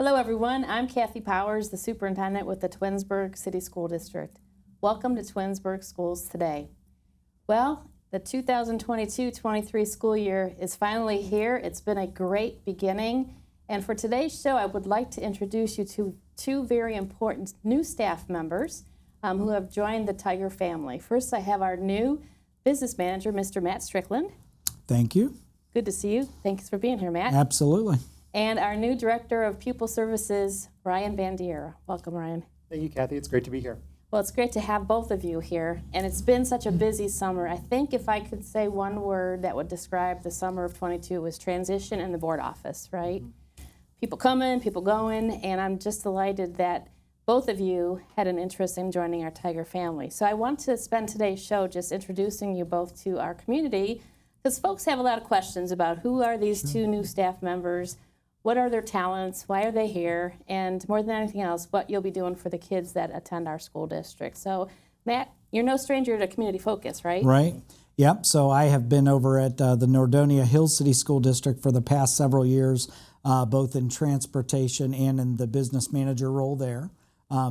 Hello everyone, I'm Kathi Powers, the Superintendent with the Twinsburg City School District. Welcome to Twinsburg Schools Today. Well, the 2022-23 school year is finally here. It's been a great beginning, and for today's show I would like to introduce you to two very important new staff members who have joined the Tiger family. First, I have our new Business Manager, Mr. Matt Strickland. Thank you. Good to see you. Thanks for being here, Matt. Absolutely. And our new Director of Pupil Services, Ryan Bandiera. Welcome, Ryan. Thank you, Kathi. It's great to be here. Well, it's great to have both of you here, and it's been such a busy summer. I think if I could say one word that would describe the summer of 22, it was transition in the board office, right? Mm-hmm. People coming, people going, and I'm just delighted that both of you had an interest in joining our Tiger family. So I want to spend today's show just introducing you both to our community, because folks have a lot of questions about who are these two new staff members, what are their talents, why are they here, and more than anything else, what you'll be doing for the kids that attend our school district. So, Matt, you're no stranger to community focus, right? Right. Yep. So I have been over at the Nordonia Hills City School District for the past several years, both in transportation and in the business manager role there.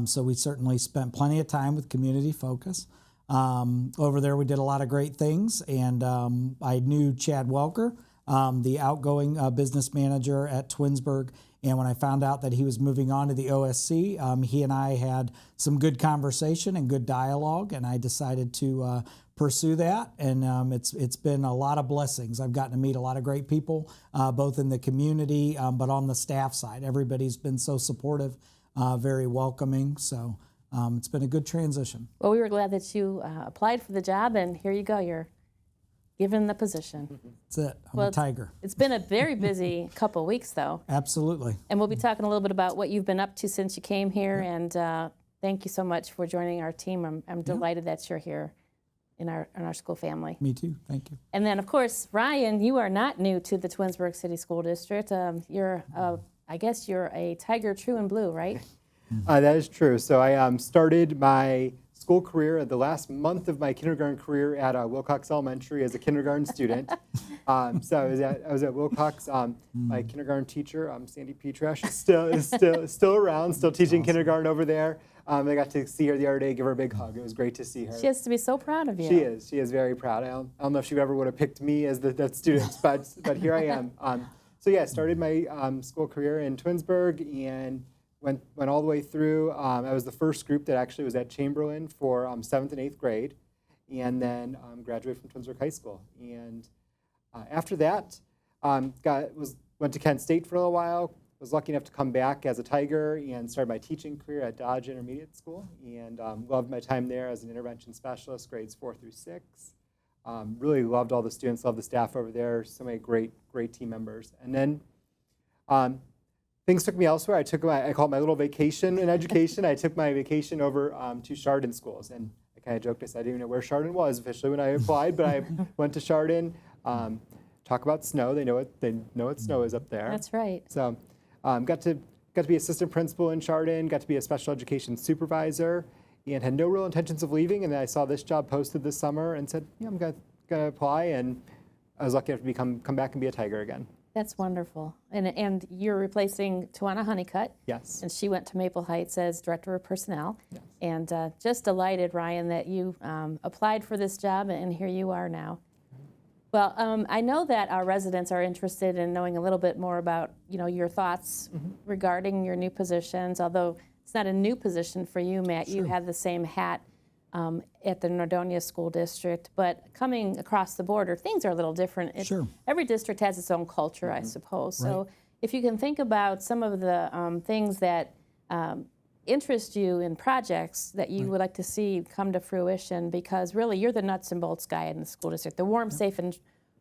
So we certainly spent plenty of time with community focus. Over there we did a lot of great things, and I knew Chad Welker, the outgoing business manager at Twinsburg, and when I found out that he was moving on to the OSC, he and I had some good conversation and good dialogue, and I decided to pursue that, and it's been a lot of blessings. I've gotten to meet a lot of great people, both in the community, but on the staff side. Everybody's been so supportive, very welcoming, so it's been a good transition. Well, we were glad that you applied for the job, and here you go. You're given the position. That's it. I'm a tiger. It's been a very busy couple of weeks, though. Absolutely. And we'll be talking a little bit about what you've been up to since you came here, and thank you so much for joining our team. I'm delighted that you're here in our school family. Me too. Thank you. And then, of course, Ryan, you are not new to the Twinsburg City School District. I guess you're a Tiger true and blue, right? That is true. So I started my school career, the last month of my kindergarten career at Wilcox Elementary as a kindergarten student. So I was at Wilcox. My kindergarten teacher, Sandy Petrash, is still around, still teaching awesome. Kindergarten over there. I got to see her the other day, give her a big hug. It was great to see her. She has to be so proud of you. She is very proud. I don't know if she ever would have picked me as that student, but here I am. So yeah, I started my school career in Twinsburg and went all the way through. I was the first group that actually was at Chamberlain for 7th and 8th grade, and then graduated from Twinsburg High School. And after that, went to Kent State for a little while. Was lucky enough to come back as a Tiger and started my teaching career at Dodge Intermediate School, and loved my time there as an intervention specialist, grades 4 through 6. Really loved all the students, loved the staff over there. So many great team members. And then things took me elsewhere. I call it my little vacation in education. I took my vacation over to Chardon schools, and I kind of joked. I said I didn't even know where Chardon was officially when I applied, but I went to Chardon. Talk about snow. They know what snow is up there. That's right. So got to be assistant principal in Chardon. Got to be a special education supervisor, and had no real intentions of leaving. And then I saw this job posted this summer and said, yeah, I'm gonna apply. And I was lucky enough to come back and be a Tiger again. That's wonderful. And you're replacing Tawana Honeycutt. Yes. And she went to Maple Heights as Director of Personnel. Yes. And just delighted, Ryan, that you applied for this job, and here you are now. Well, I know that our residents are interested in knowing a little bit more about, your thoughts regarding your new positions, although it's not a new position for you, Matt. Sure. You have the same hat at the Nordonia School District, but coming across the border, things are a little different. Sure. Every district has its own culture, I suppose. Right. So if you can think about some of the things that interest you in projects that you would like to see come to fruition, because really you're the nuts and bolts guy in the school district, the warm, safe, and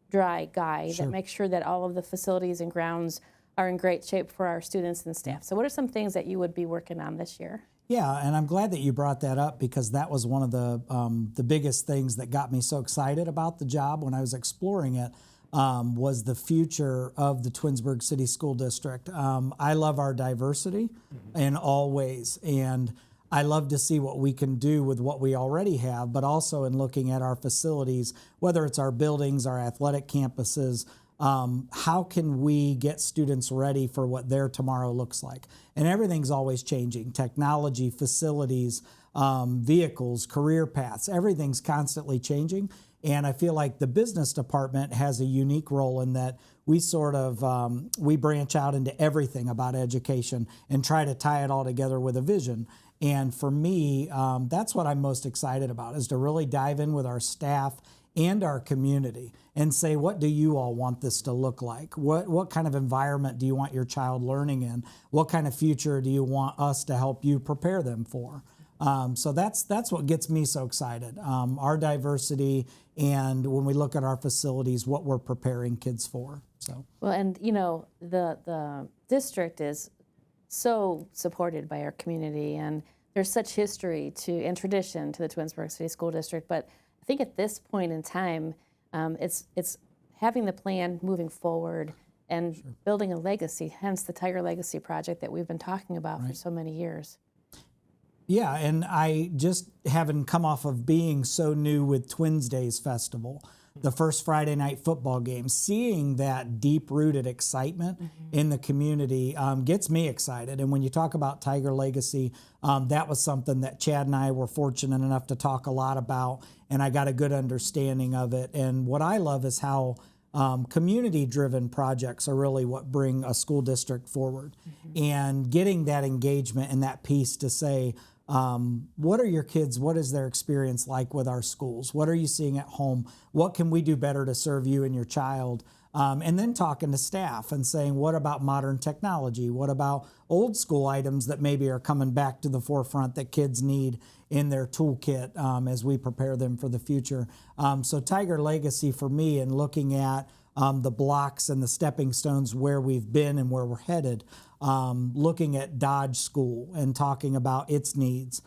dry guy that makes sure that all of the facilities and grounds are in great shape for our students and staff. So what are some things that you would be working on this year? Yeah, and I'm glad that you brought that up, because that was one of the biggest things that got me so excited about the job when I was exploring it, was the future of the Twinsburg City School District. I love our diversity in all ways, and I love to see what we can do with what we already have, but also in looking at our facilities, whether it's our buildings, our athletic campuses, how can we get students ready for what their tomorrow looks like? And everything's always changing. Technology, facilities, vehicles, career paths, everything's constantly changing. And I feel like the business department has a unique role in that we sort of, we branch out into everything about education and try to tie it all together with a vision. And for me, that's what I'm most excited about, is to really dive in with our staff and our community and say, what do you all want this to look like? What kind of environment do you want your child learning in? What kind of future do you want us to help you prepare them for? So that's what gets me so excited. Our diversity, and when we look at our facilities, what we're preparing kids for. So Well, and you know, the district is so supported by our community, and there's such history to and tradition to the Twinsburg City School District. But I think at this point in time, it's having the plan moving forward and building a legacy, hence the Tiger Legacy project that we've been talking about for so many years. yeah, and I just having come off of being so new with Twins Days Festival, the first Friday night football game, seeing that deep-rooted excitement in the community gets me excited. And when you talk about Tiger Legacy, that was something that Chad and I were fortunate enough to talk a lot about, and I got a good understanding of it. And what I love is how community-driven projects are really what bring a school district forward. And getting that engagement and that piece to say, what are your kids, what is their experience like with our schools? What are you seeing at home? What can we do better to serve you and your child? And then talking to staff and saying, what about modern technology? What about old school items that maybe are coming back to the forefront that kids need in their toolkit as we prepare them for the future? So Tiger Legacy for me, and looking at the blocks and the stepping stones where we've been and where we're headed, looking at Dodge School and talking about its needs,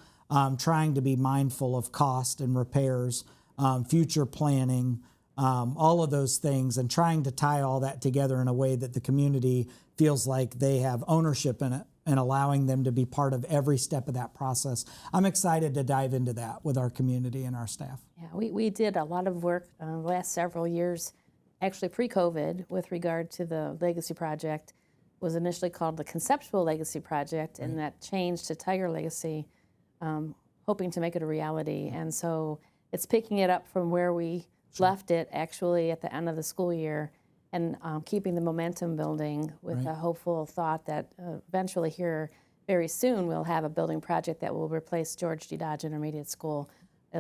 trying to be mindful of cost and repairs, future planning, all of those things, and trying to tie all that together in a way that the community feels like they have ownership in it and allowing them to be part of every step of that process. I'm excited to dive into that with our community and our staff. Yeah, we did a lot of work the last several years, actually pre-COVID, with regard to the Legacy Project. Was initially called the Conceptual Legacy Project, and that changed to Tiger Legacy, hoping to make it a reality. And so it's picking it up from where we left it actually at the end of the school year, and keeping the momentum building with a hopeful thought that eventually here very soon we'll have a building project that will replace George D. Dodge Intermediate School,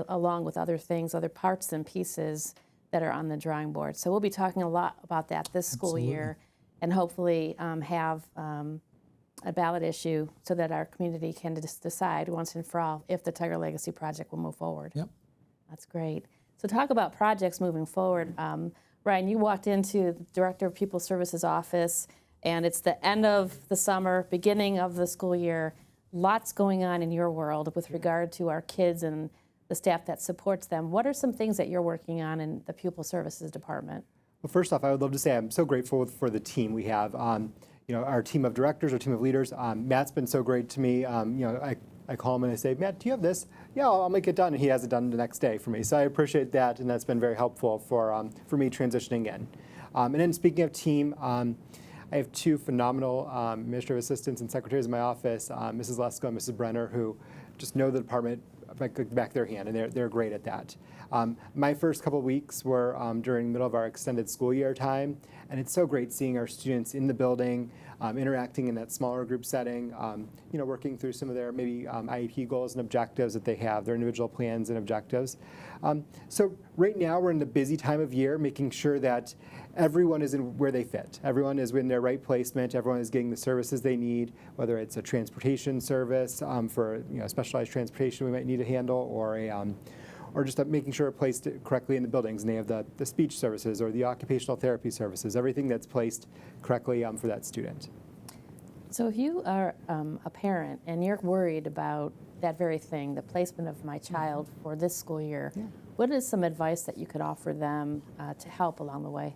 along with other things, other parts and pieces that are on the drawing board. So we'll be talking a lot about that this school year, and hopefully have a ballot issue so that our community can decide once and for all if the Tiger Legacy Project will move forward. Yep. That's great. So talk about projects moving forward. Ryan, you walked into the Director of Pupil Services office, and it's the end of the summer, beginning of the school year. Lots going on in your world with regard to our kids and the staff that supports them. What are some things that you're working on in the Pupil Services Department? Well, first off, I would love to say I'm so grateful for the team we have. Our team of directors, our team of leaders. Matt's been so great to me. I call him and I say, Matt, do you have this? Yeah, I'll make it done. And he has it done the next day for me. So I appreciate that, and that's been very helpful for me transitioning in. And then speaking of team, I have two phenomenal administrative assistants and secretaries in my office, Mrs. Lesko and Mrs. Brenner, who just know the department back their hand, and they're great at that. My first couple of weeks were during the middle of our extended school year time, and it's so great seeing our students in the building, interacting in that smaller group setting, working through some of their maybe IEP goals and objectives that they have, their individual plans and objectives. So right now we're in the busy time of year, making sure that everyone is in where they fit. Everyone is in their right placement. Everyone is getting the services they need, whether it's a transportation service for specialized transportation we might need to handle, or just making sure it's placed correctly in the buildings, and they have the speech services or the occupational therapy services, everything that's placed correctly for that student. So if you are a parent and you're worried about that very thing, the placement of my child for this school year, what is some advice that you could offer them to help along the way?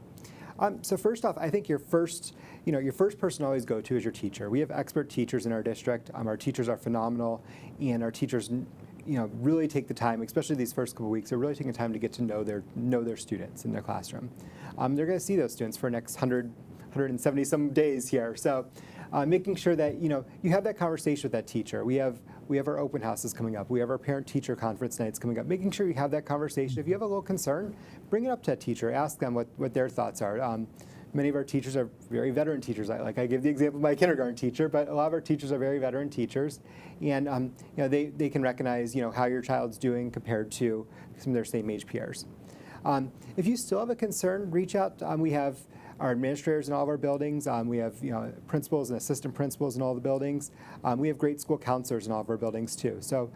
So first off, I think your first person to always go to is your teacher. We have expert teachers in our district. Our teachers are phenomenal, and our teachers really take the time, especially these first couple weeks, they're really taking time to get to know their students in their classroom. They're going to see those students for the next 170 some days here. So making sure that you have that conversation with that teacher. We have our open houses coming up. We have our parent-teacher conference nights coming up. Making sure you have that conversation. If you have a little concern, bring it up to that teacher. Ask them what their thoughts are. Many of our teachers are very veteran teachers. I give the example of my kindergarten teacher, but a lot of our teachers are very veteran teachers, and they can recognize how your child's doing compared to some of their same age peers. If you still have a concern, reach out. We have our administrators in all of our buildings. We have principals and assistant principals in all the buildings. We have great school counselors in all of our buildings too. So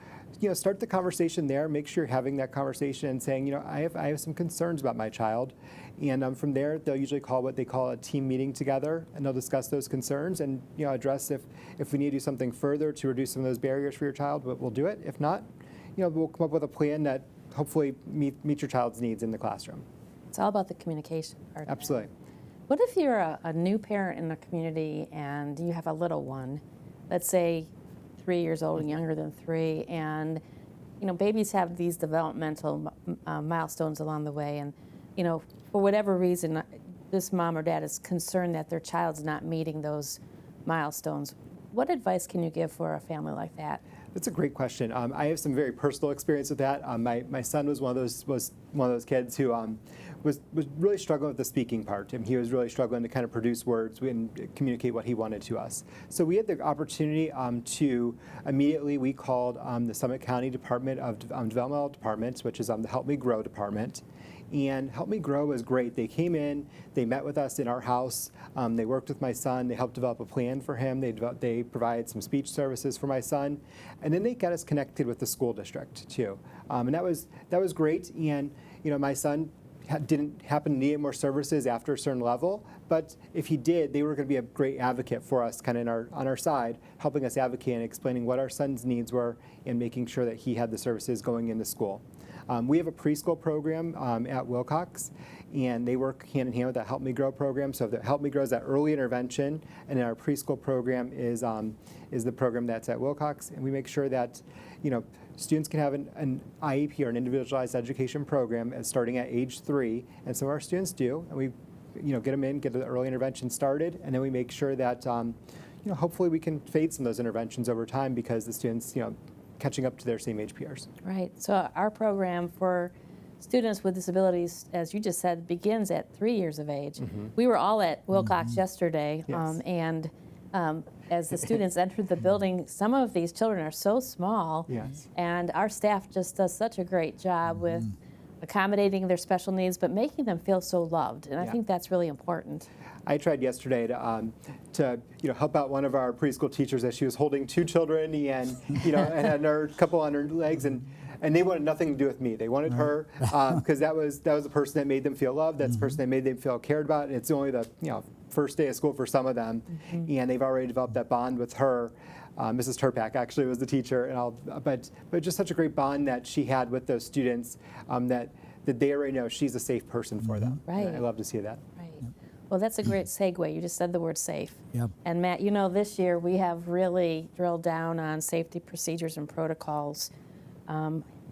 start the conversation there. Make sure you're having that conversation and saying, I have some concerns about my child. And from there, they'll usually call what they call a team meeting together, and they'll discuss those concerns and address if we need to do something further to reduce some of those barriers for your child, we'll do it. If not, we'll come up with a plan that hopefully meet your child's needs in the classroom. It's all about the communication part. Absolutely. What if you're a new parent in the community and you have a little one, let's say 3 years old and younger than 3, and babies have these developmental milestones along the way, and for whatever reason, this mom or dad is concerned that their child's not meeting those milestones. What advice can you give for a family like that? That's a great question. I have some very personal experience with that. My son was one of those kids who was really struggling with the speaking part, and he was really struggling to kind of produce words and communicate what he wanted to us. So we had the opportunity to immediately we called the Summit County Department of Developmental Departments, which is the Help Me Grow department. And Help Me Grow was great. They came in, they met with us in our house, they worked with my son, they helped develop a plan for him, they provided some speech services for my son, and then they got us connected with the school district too. And that was great. And my son didn't happen to need more services after a certain level, but if he did, they were going to be a great advocate for us kind of on our side, helping us advocate and explaining what our son's needs were and making sure that he had the services going into school. We have a preschool program at Wilcox, and they work hand in hand with that Help Me Grow program. So the Help Me Grow is that early intervention, and then our preschool program is the program that's at Wilcox. And we make sure that students can have an IEP or an individualized education program starting at age 3, and some of our students do. And we get them in, get the early intervention started, and then we make sure that hopefully we can fade some of those interventions over time because the students catching up to their same age peers. Right. So our program for students with disabilities, as you just said, begins at 3 years of age. Mm-hmm. We were all at Wilcox yesterday, yes. And as the students entered the building, some of these children are so small, yes. And our staff just does such a great job with accommodating their special needs, but making them feel so loved, and I think that's really important. I tried yesterday to help out one of our preschool teachers as she was holding 2 children and and had a couple on her legs, and they wanted nothing to do with me. They wanted her because that was the person that made them feel loved. That's the person that made them feel cared about. And it's only the first day of school for some of them, and they've already developed that bond with her. Mrs. Turpak actually was the teacher, and but just such a great bond that she had with those students that they already know she's a safe person for them. Right. And I love to see that. Right. Well, that's a great segue. You just said the word safe. Yep. And Matt, this year we have really drilled down on safety procedures and protocols,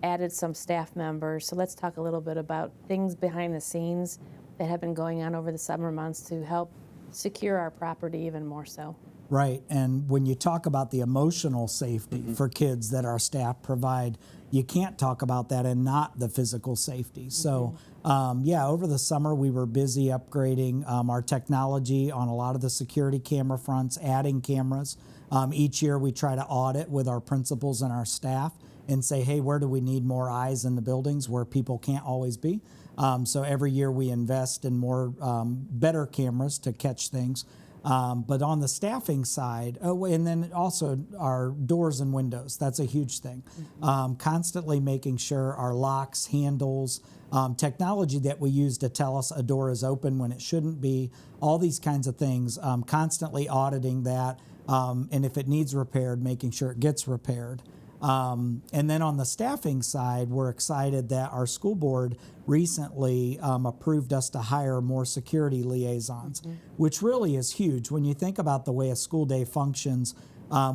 added some staff members. So let's talk a little bit about things behind the scenes that have been going on over the summer months to help secure our property even more so. Right, and when you talk about the emotional safety for kids that our staff provide, you can't talk about that and not the physical safety. So, over the summer we were busy upgrading our technology on a lot of the security camera fronts, adding cameras. Each year we try to audit with our principals and our staff and say, hey, where do we need more eyes in the buildings where people can't always be? So every year we invest in more better cameras to catch things. But on the staffing side, and then also our doors and windows, that's a huge thing. Constantly making sure our locks, handles, technology that we use to tell us a door is open when it shouldn't be, all these kinds of things, constantly auditing that, and if it needs repaired, making sure it gets repaired. And then on the staffing side, we're excited that our school board recently approved us to hire more security liaisons, which really is huge. When you think about the way a school day functions,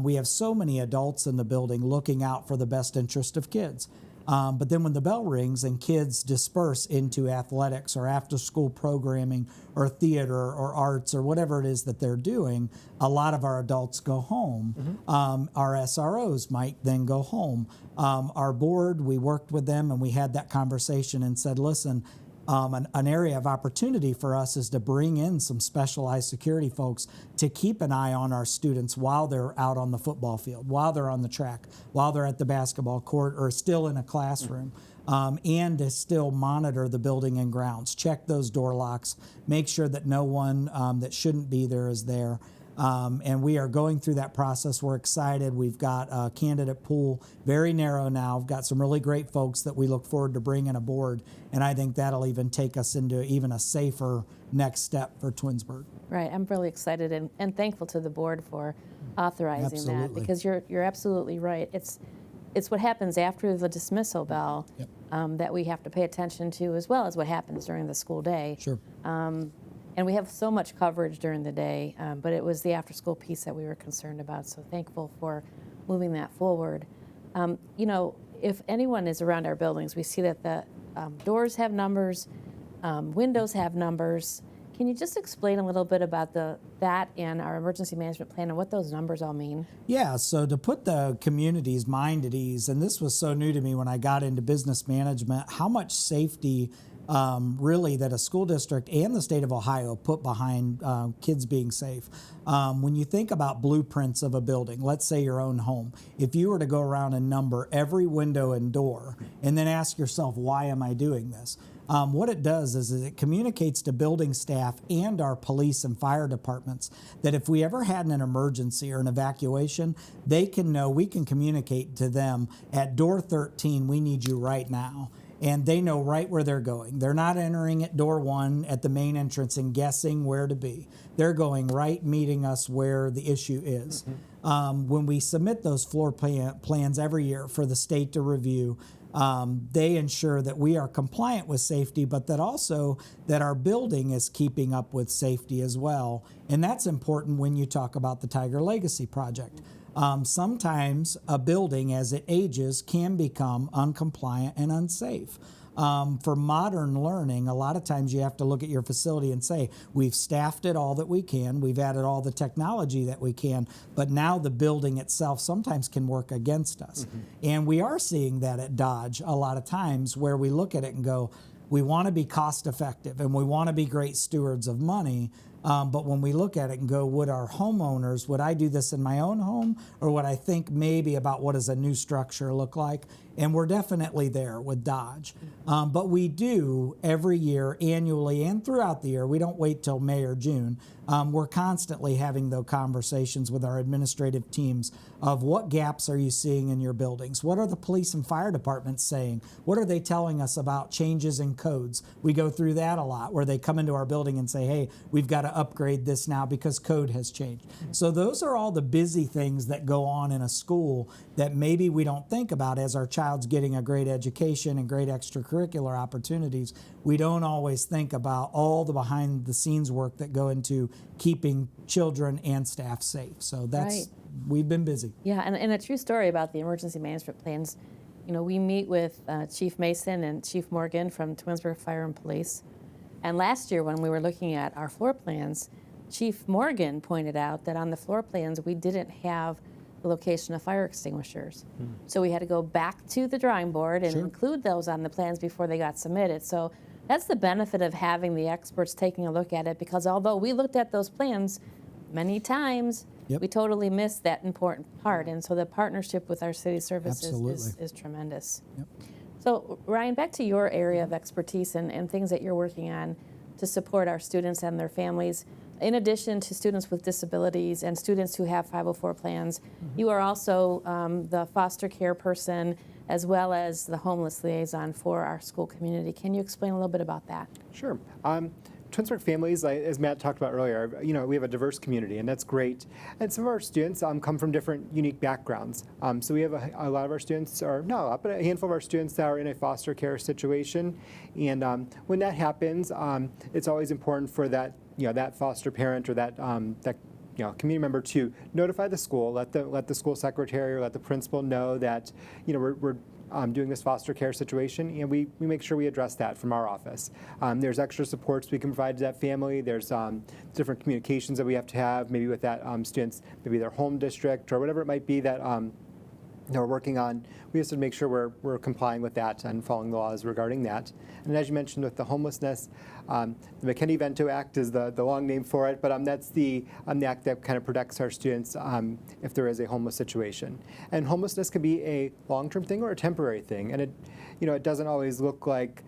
We have so many adults in the building looking out for the best interest of kids. But then when the bell rings and kids disperse into athletics or after-school programming or theater or arts or whatever it is that they're doing, a lot of our adults go home. Our SROs might then go home. Our board, we worked with them and we had that conversation and said, listen, an area of opportunity for us is to bring in some specialized security folks to keep an eye on our students while they're out on the football field, while they're on the track, while they're at the basketball court or still in a classroom, and to still monitor the building and grounds, check those door locks, make sure that no one that shouldn't be there is there. And we are going through that process. We're excited. We've got a candidate pool, very narrow now. We've got some really great folks that we look forward to bringing aboard, and I think that'll even take us into even a safer next step for Twinsburg. Right, I'm really excited and thankful to the board for authorizing that, because you're absolutely right. It's what happens after the dismissal bell that we have to pay attention to, as well as what happens during the school day. Sure. And we have so much coverage during the day, but it was the after-school piece that we were concerned about, so thankful for moving that forward. You know, if anyone is around our buildings, we see that the doors have numbers, windows have numbers. Can you just explain a little bit about that and our emergency management plan and what those numbers all mean? Yeah, so to put the community's mind at ease, and this was so new to me when I got into business management, how much safety really that a school district and the state of Ohio put behind kids being safe. When you think about blueprints of a building, let's say your own home, if you were to go around and number every window and door and then ask yourself, why am I doing this? What it does is it communicates to building staff and our police and fire departments that if we ever had an emergency or an evacuation, they can know, we can communicate to them at door 13, we need you right now. And they know right where they're going. They're not entering at door 1 at the main entrance and guessing where to be. They're going right, meeting us where the issue is. When we submit those floor plans every year for the state to review, they ensure that we are compliant with safety, but that also that our building is keeping up with safety as well. And that's important when you talk about the Tiger Legacy Project. Sometimes a building, as it ages, can become uncompliant and unsafe. For modern learning, a lot of times you have to look at your facility and say, we've staffed it all that we can, we've added all the technology that we can, but now the building itself sometimes can work against us. And we are seeing that at Dodge a lot of times, where we look at it and go, we want to be cost effective and we want to be great stewards of money. But when we look at it and go, would our homeowners, would I do this in my own home, or would I think maybe about what does a new structure look like? And we're definitely there with Dodge. But we do every year, annually, and throughout the year. We don't wait till May or June. We're constantly having those conversations with our administrative teams of what gaps are you seeing in your buildings? What are the police and fire departments saying? What are they telling us about changes in codes? We go through that a lot, where they come into our building and say, hey, we've got to upgrade this now because code has changed. So those are all the busy things that go on in a school that maybe we don't think about as our child's getting a great education and great extracurricular opportunities. We don't always think about all the behind the scenes work that go into keeping children and staff safe. So that's, we've been busy. Yeah, and a true story about the emergency management plans. You know, we meet with Chief Mason and Chief Morgan from Twinsburg Fire and Police. And last year when we were looking at our floor plans, Chief Morgan pointed out that on the floor plans we didn't have the location of fire extinguishers. So we had to go back to the drawing board and include those on the plans before they got submitted. So that's the benefit of having the experts taking a look at it, because although we looked at those plans many times, we totally missed that important part. And so the partnership with our city services is tremendous. So Ryan, back to your area of expertise and things that you're working on to support our students and their families. In addition to students with disabilities and students who have 504 plans, you are also the foster care person as well as the homeless liaison for our school community. Can you explain a little bit about that? Sure. Twinsburg families, as Matt talked about earlier, you know, we have a diverse community, and that's great. And some of our students come from different unique backgrounds. So we have a lot of our students, or not a lot, but a handful of our students that are in a foster care situation. And when that happens, it's always important for that, you know, that foster parent or that community member to notify the school, let the school secretary or let the principal know that we're doing this foster care situation, and we make sure we address that from our office. There's extra supports we can provide to that family. There's different communications that we have to have, maybe with that student's, maybe their home district or whatever it might be that we're working on. We have to make sure we're complying with that and following the laws regarding that. And as you mentioned with the homelessness, the McKinney-Vento Act is the long name for it, but that's the act that kind of protects our students if there is a homeless situation. And homelessness can be a long-term thing or a temporary thing, and it doesn't always look like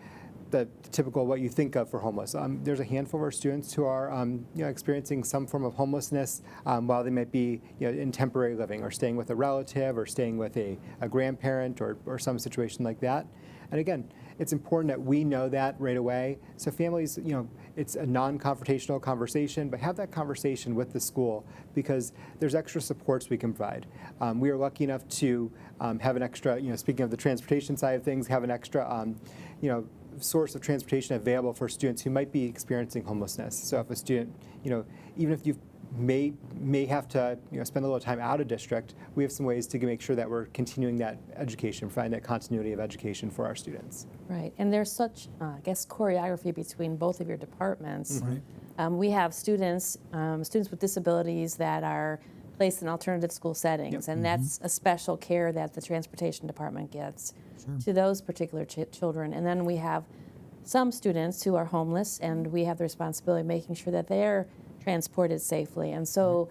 the typical what you think of for homeless. There's a handful of our students who are experiencing some form of homelessness while they might be in temporary living or staying with a relative or staying with a grandparent or some situation like that. And again, it's important that we know that right away. So families, it's a non-confrontational conversation, but have that conversation with the school because there's extra supports we can provide. We are lucky enough to have an extra, speaking of the transportation side of things, have an extra, source of transportation available for students who might be experiencing homelessness. So if a student, even if you may have to spend a little time out of district, we have some ways to make sure that we're continuing that education, providing that continuity of education for our students. Right, and there's such, choreography between both of your departments. Right. We have students with disabilities that are placed in alternative school settings, and that's a special care that the transportation department gets to those particular children. And then we have some students who are homeless, and we have the responsibility of making sure that they're transported safely. And so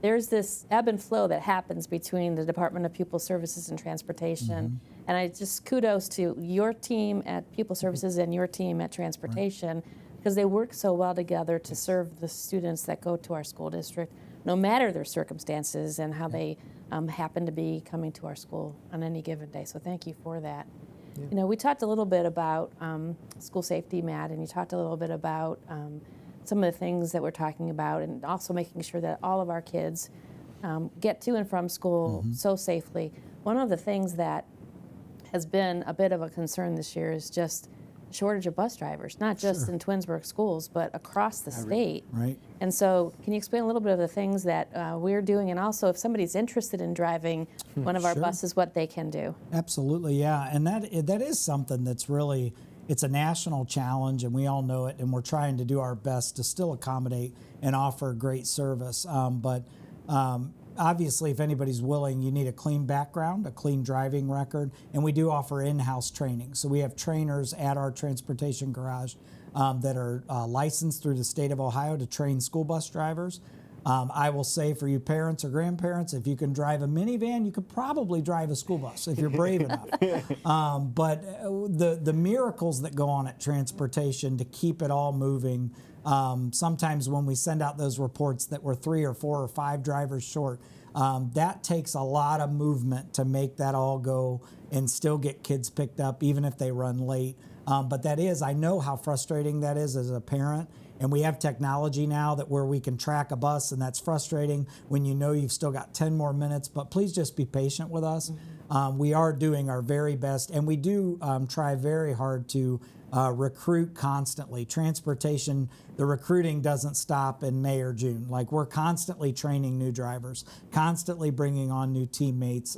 there's this ebb and flow that happens between the Department of Pupil Services and Transportation. And I just kudos to your team at Pupil Services and your team at Transportation, because they work so well together to serve the students that go to our school district, no matter their circumstances and how they happen to be coming to our school on any given day. So thank you for that. Yeah. We talked a little bit about school safety, Matt, and you talked a little bit about some of the things that we're talking about, and also making sure that all of our kids get to and from school so safely. One of the things that has been a bit of a concern this year is just shortage of bus drivers, not just in Twinsburg schools, but across the state. Right. And so can you explain a little bit of the things that we're doing, and also if somebody's interested in driving one of our buses, what they can do? Absolutely, yeah. And that is something that's really, it's a national challenge, and we all know it, and we're trying to do our best to still accommodate and offer great service. Obviously, if anybody's willing, you need a clean background, a clean driving record, and we do offer in-house training. So we have trainers at our transportation garage that are licensed through the state of Ohio to train school bus drivers. I will say for you parents or grandparents, if you can drive a minivan, you could probably drive a school bus if you're brave enough. But the miracles that go on at transportation to keep it all moving, sometimes when we send out those reports that we're 3 or 4 or 5 drivers short, that takes a lot of movement to make that all go and still get kids picked up, even if they run late. But I know how frustrating that is as a parent. And we have technology now where we can track a bus, and that's frustrating when you've still got 10 more minutes. But please just be patient with us. We are doing our very best, and we do try very hard to recruit constantly. Transportation, the recruiting doesn't stop in May or June. Like, we're constantly training new drivers, constantly bringing on new teammates.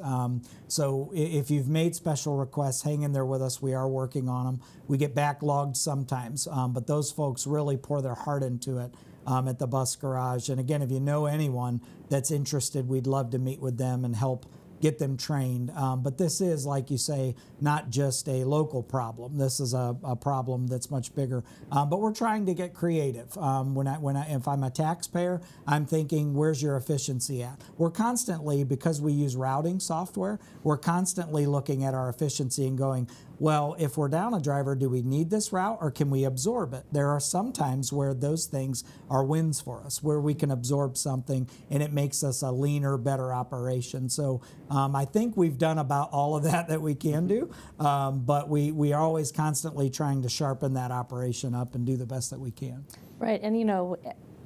So if you've made special requests, hang in there with us. We are working on them. We get backlogged sometimes, but those folks really pour their heart into it at the bus garage. And again, if you know anyone that's interested, we'd love to meet with them and help get them trained. But this is, like you say, not just a local problem. This is a problem that's much bigger. But we're trying to get creative. If I'm a taxpayer, I'm thinking, where's your efficiency at? We're constantly, because we use routing software, we're constantly looking at our efficiency and going, well, if we're down a driver, do we need this route or can we absorb it? There are some times where those things are wins for us, where we can absorb something and it makes us a leaner, better operation. So I think we've done about all of that we can do, but we are always constantly trying to sharpen that operation up and do the best that we can. Right, and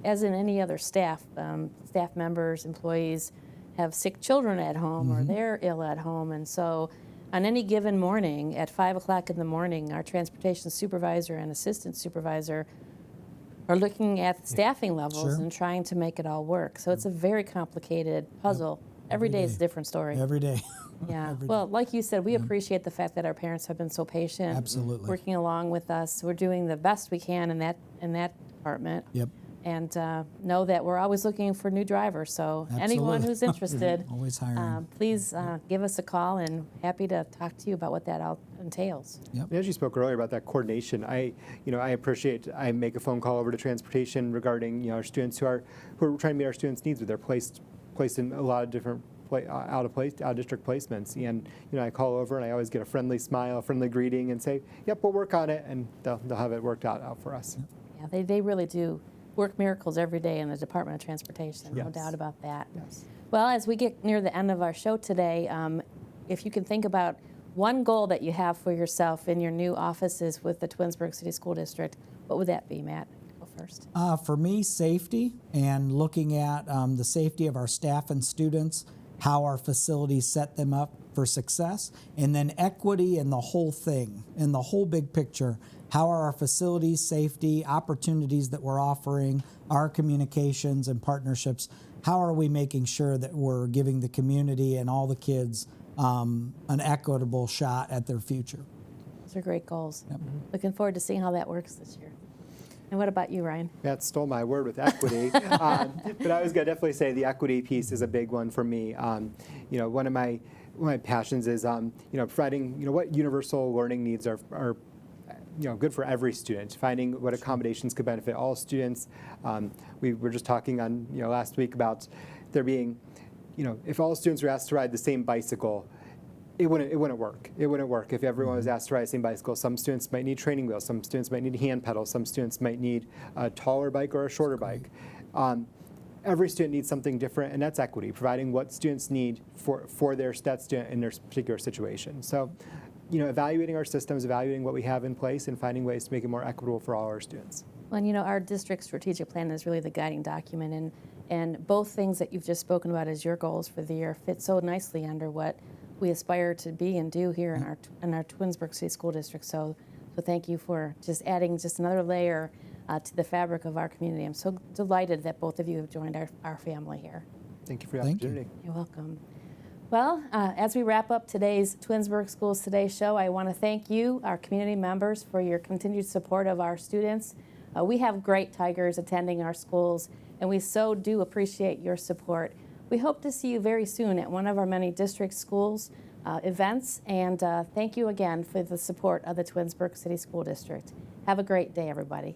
as in any other staff members, employees have sick children at home or they're ill at home, and so on any given morning at 5 o'clock in the morning, our transportation supervisor and assistant supervisor are looking at staffing levels Sure. and trying to make it all work. So it's a very complicated puzzle. Every day is a different story. Every day. Yeah. Every Well, like you said, we appreciate the fact that our parents have been so patient, Absolutely. working along with us. We're doing the best we can in that department. Yep. And know that we're always looking for new drivers. So anyone Absolutely. who's interested, Always hiring. please give us a call, and happy to talk to you about what that all entails. Yep. And as you spoke earlier about that coordination, I appreciate. I make a phone call over to transportation regarding our students who are trying to meet our students' needs. They're placed in a lot of different out of district placements, and I call over and I always get a friendly smile, a friendly greeting, and say, "Yep, we'll work on it," and they'll have it worked out for us. Yeah, they really do work miracles every day in the Department of Transportation. No Yes. doubt about that. Yes. Well, as we get near the end of our show today, if you can think about one goal that you have for yourself in your new offices with the Twinsburg City School District, what would that be, Matt? Go first. For me, safety, and looking at the safety of our staff and students, how our facilities set them up for success, and then equity in the whole thing, in the whole big picture. How are our facilities, safety, opportunities that we're offering, our communications and partnerships, how are we making sure that we're giving the community and all the kids an equitable shot at their future? Those are great goals. Looking forward to seeing how that works this year. And what about you, Ryan? Matt stole my word with equity, but I was going to definitely say the equity piece is a big one for me. One of my passions is providing what universal learning needs are good for every student. Finding what accommodations could benefit all students. We were just talking on last week about there being if all students were asked to ride the same bicycle, it wouldn't work. It wouldn't work if everyone was asked to ride the same bicycle. Some students might need training wheels. Some students might need hand pedals. Some students might need a taller bike or a shorter bike. Every student needs something different, and that's equity, providing what students need for that student in their particular situation. So, evaluating our systems, evaluating what we have in place, and finding ways to make it more equitable for all our students. Well, and our district strategic plan is really the guiding document, and both things that you've just spoken about as your goals for the year fit so nicely under what we aspire to be and do here in our Twinsburg City School District. So thank you for just adding just another layer to the fabric of our community. I'm so delighted that both of you have joined our family here. Thank you for the Thank you. opportunity. You're welcome. Well, as we wrap up today's Twinsburg Schools Today show, I want to thank you, our community members, for your continued support of our students. We have great Tigers attending our schools, and we so do appreciate your support. We hope to see you very soon at one of our many district schools events, and thank you again for the support of the Twinsburg City School District. Have a great day, everybody.